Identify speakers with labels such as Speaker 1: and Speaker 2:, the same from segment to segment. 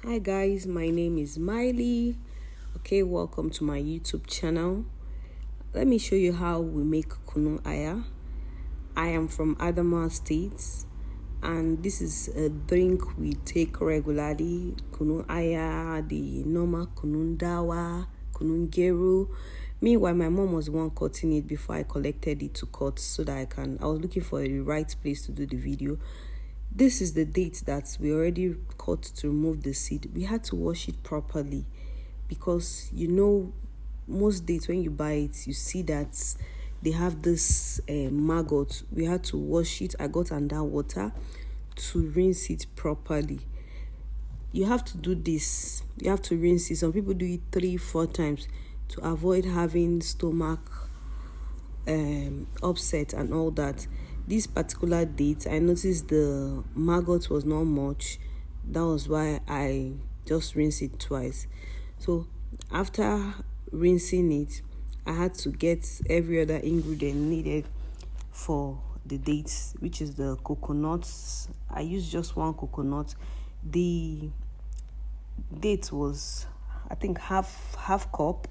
Speaker 1: Hi guys, my name is Miley. Okay, welcome to my YouTube channel. Let me show you how we make Kunu Aya. I am from Adamawa State, and this is a drink we take regularly. Kunu Aya, the normal Kunu Dawa, Kunu Geru. Meanwhile, my mom was the one cutting it before I collected it to cut so that I was looking for the right place to do the video. This is the date that we already cut to remove the seed. We had to wash it properly because most dates when you buy it, you see that they have this maggot. We had to wash it. I got under water to rinse it properly. You have to do this. You have to rinse it. Some people do it 3-4 times to avoid having stomach upset and all that. This particular date, I noticed the maggot was not much. That was why I just rinsed it twice. So after rinsing it, I had to get every other ingredient needed for the dates, which is the coconuts. I used just one coconut. The date was, I think, half cup,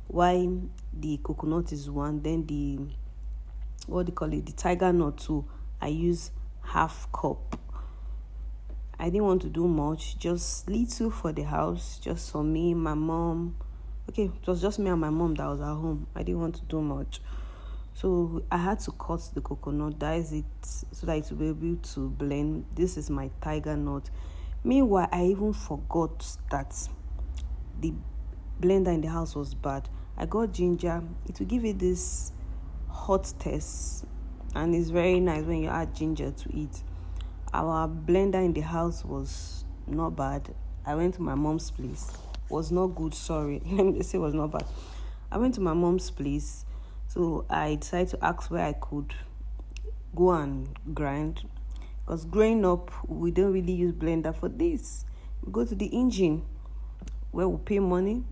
Speaker 1: while the coconut is one. Then the the tiger nut too, I use half cup. I didn't want to do much, just little for the house, just for me, my mom. Okay, it was just me and my mom that was at home. I didn't want to do much, so I had to cut the coconut, dice it so that it will be able to blend. This is my tiger nut. Meanwhile, I even forgot that the blender in the house was bad. I got ginger. It will give it this hot taste, and it's very nice when you add ginger to it. Our blender in the house was not bad. I went to my mom's place. Was not good, sorry. Let me say it was not bad. I went to my mom's place, so I decided to ask where I could go and grind, because growing up we don't really use blender for this. We go to the engine where we pay money,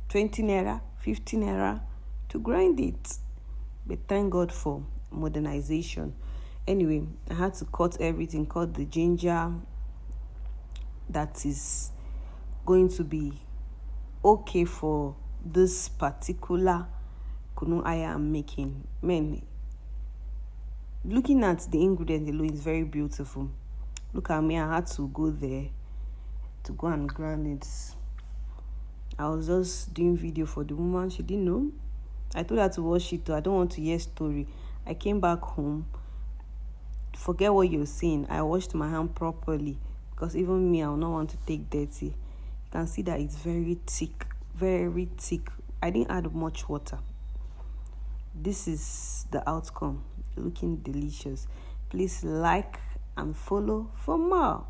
Speaker 1: 20 naira, 50 naira to grind it. But thank God for modernization. Anyway, I had to cut everything, cut the ginger that is going to be okay for this particular Kunu Aya I'm making. Man, looking at the ingredients alone is very beautiful. Look at me, I had to go there to go and grind it. I was just doing video for the woman. She didn't know. I told her to wash it too. I don't want to hear story. I came back home. Forget what you're saying. I washed my hand properly, because even me, I will not want to take dirty. You can see that it's very thick, very thick. I didn't add much water. This is the outcome. Looking delicious. Please like and follow for more.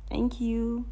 Speaker 1: Thank you.